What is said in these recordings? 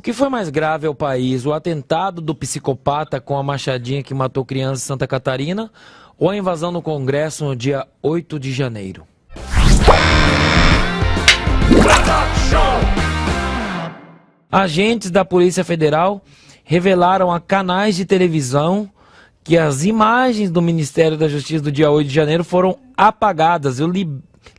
que foi mais grave ao país? O atentado do psicopata com a machadinha que matou crianças em Santa Catarina ou a invasão no Congresso no dia 8 de janeiro? Agentes da Polícia Federal revelaram a canais de televisão que as imagens do Ministério da Justiça do dia 8 de janeiro foram apagadas. Eu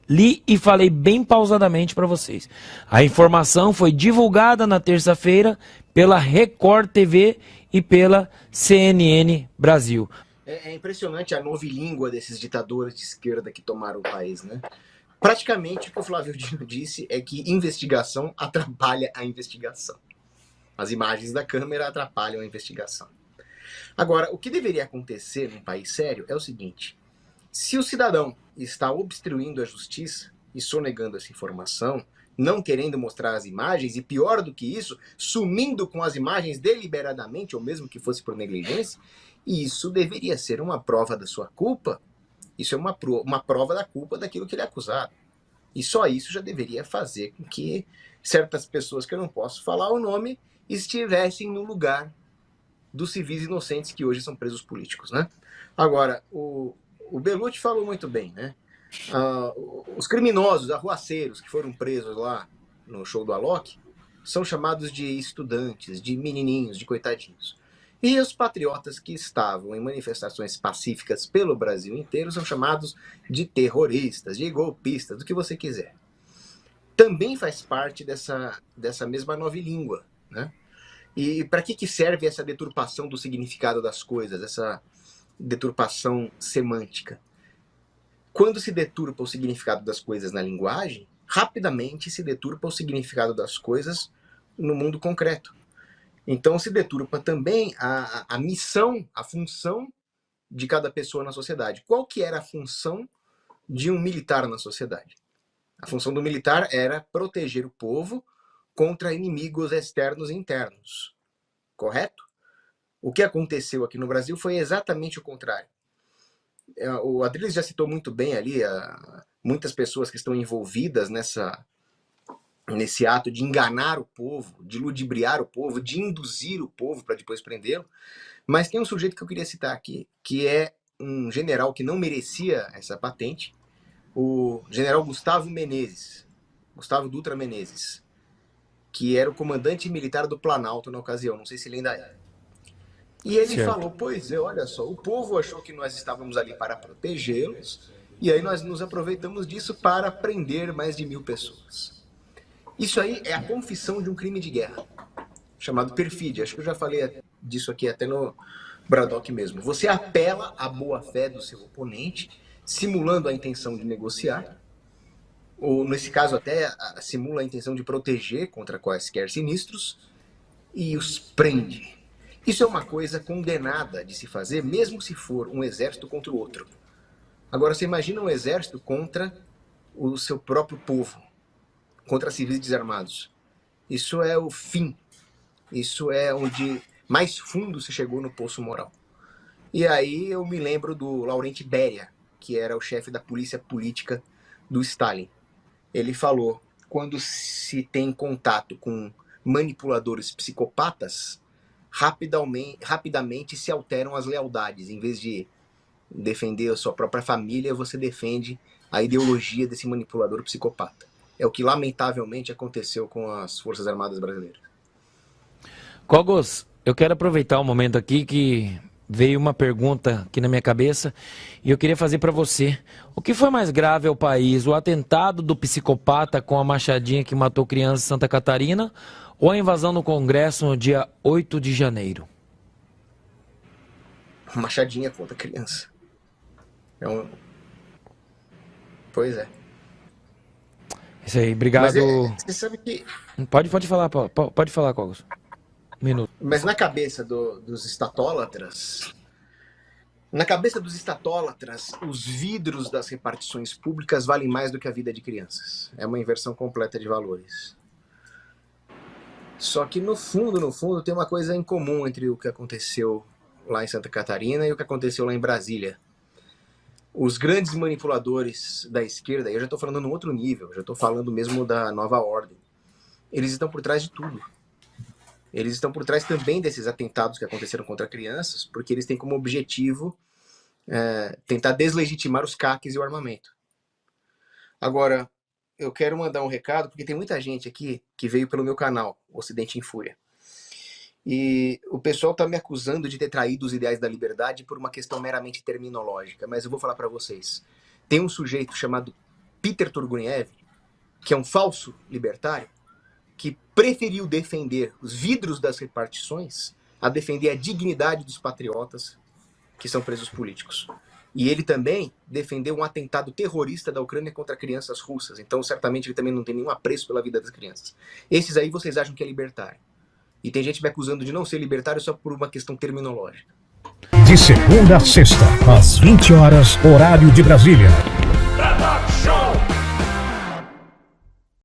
li e falei bem pausadamente para vocês. A informação foi divulgada na terça-feira pela Record TV e pela CNN Brasil. É impressionante a novilíngua desses ditadores de esquerda que tomaram o país, né? Praticamente o que o Flávio Dino disse é que investigação atrapalha a investigação. As imagens da câmera atrapalham a investigação. Agora, o que deveria acontecer num país sério é o seguinte: se o cidadão está obstruindo a justiça e sonegando essa informação, não querendo mostrar as imagens, e pior do que isso, sumindo com as imagens deliberadamente, ou mesmo que fosse por negligência, isso deveria ser uma prova da sua culpa. Isso é uma prova da culpa daquilo que ele é acusado. E só isso já deveria fazer com que certas pessoas, que eu não posso falar o nome, estivessem no lugar dos civis inocentes que hoje são presos políticos, né? Agora, o Belucci falou muito bem, né? Os criminosos, arruaceiros que foram presos lá no show do Alok são chamados de estudantes, de menininhos, de coitadinhos. E os patriotas que estavam em manifestações pacíficas pelo Brasil inteiro são chamados de terroristas, de golpistas, do que você quiser. Também faz parte dessa mesma novilíngua, né? E para que serve essa deturpação do significado das coisas, essa deturpação semântica? Quando se deturpa o significado das coisas na linguagem, rapidamente se deturpa o significado das coisas no mundo concreto. Então se deturpa também a missão, a função de cada pessoa na sociedade. Qual que era a função de um militar na sociedade? A função do militar era proteger o povo contra inimigos externos e internos. Correto? O que aconteceu aqui no Brasil foi exatamente o contrário. O Adriles já citou muito bem ali muitas pessoas que estão envolvidas nesse ato de enganar o povo, de ludibriar o povo, de induzir o povo para depois prendê-lo. Mas tem um sujeito que eu queria citar aqui, que é um general que não merecia essa patente, o general Gustavo Menezes, Gustavo Dutra Menezes, que era o comandante militar do Planalto na ocasião, não sei se ele ainda é. E ele falou, pois é, olha só, o povo achou que nós estávamos ali para protegê-los, e aí nós nos aproveitamos disso para prender mais de 1000 pessoas. Isso aí é a confissão de um crime de guerra, chamado perfídia. Acho que eu já falei disso aqui até no Braddock mesmo. Você apela à boa-fé do seu oponente, simulando a intenção de negociar, ou nesse caso até simula a intenção de proteger contra quaisquer sinistros, e os prende. Isso é uma coisa condenada de se fazer, mesmo se for um exército contra o outro. Agora, você imagina um exército contra o seu próprio povo, contra civis desarmados. Isso é o fim. Isso é onde mais fundo se chegou no poço moral. E aí eu me lembro do Laurent Beria, que era o chefe da polícia política do Stalin. Ele falou, quando se tem contato com manipuladores psicopatas, rapidamente se alteram as lealdades. Em vez de defender a sua própria família, você defende a ideologia desse manipulador psicopata. É o que lamentavelmente aconteceu com as Forças Armadas brasileiras. Cogos, eu quero aproveitar um momento aqui que veio uma pergunta aqui na minha cabeça e eu queria fazer para você. O que foi mais grave ao país? O atentado do psicopata com a machadinha que matou crianças em Santa Catarina ou a invasão no Congresso no dia 8 de janeiro? Machadinha contra criança. Pois é. Isso aí, obrigado. Mas você sabe que... Pode falar, pode falar, Cogos. Um minuto. Mas na cabeça dos estatólatras, os vidros das repartições públicas valem mais do que a vida de crianças. É uma inversão completa de valores. Só que no fundo, tem uma coisa em comum entre o que aconteceu lá em Santa Catarina e o que aconteceu lá em Brasília. Os grandes manipuladores da esquerda, eu já estou falando num outro nível, já estou falando mesmo da nova ordem, eles estão por trás de tudo. eles estão por trás também desses atentados que aconteceram contra crianças, porque eles têm como objetivo tentar deslegitimar os CACs e o armamento. Agora, eu quero mandar um recado, porque tem muita gente aqui que veio pelo meu canal, Ocidente em Fúria. E o pessoal está me acusando de ter traído os ideais da liberdade por uma questão meramente terminológica, mas eu vou falar para vocês. Tem um sujeito chamado Peter Turguniev, que é um falso libertário, que preferiu defender os vidros das repartições a defender a dignidade dos patriotas que são presos políticos. E ele também defendeu um atentado terrorista da Ucrânia contra crianças russas. Então, certamente, ele também não tem nenhum apreço pela vida das crianças. Esses aí vocês acham que é libertário. E tem gente me acusando de não ser libertário só por uma questão terminológica. De segunda a sexta, às 20 horas, horário de Brasília.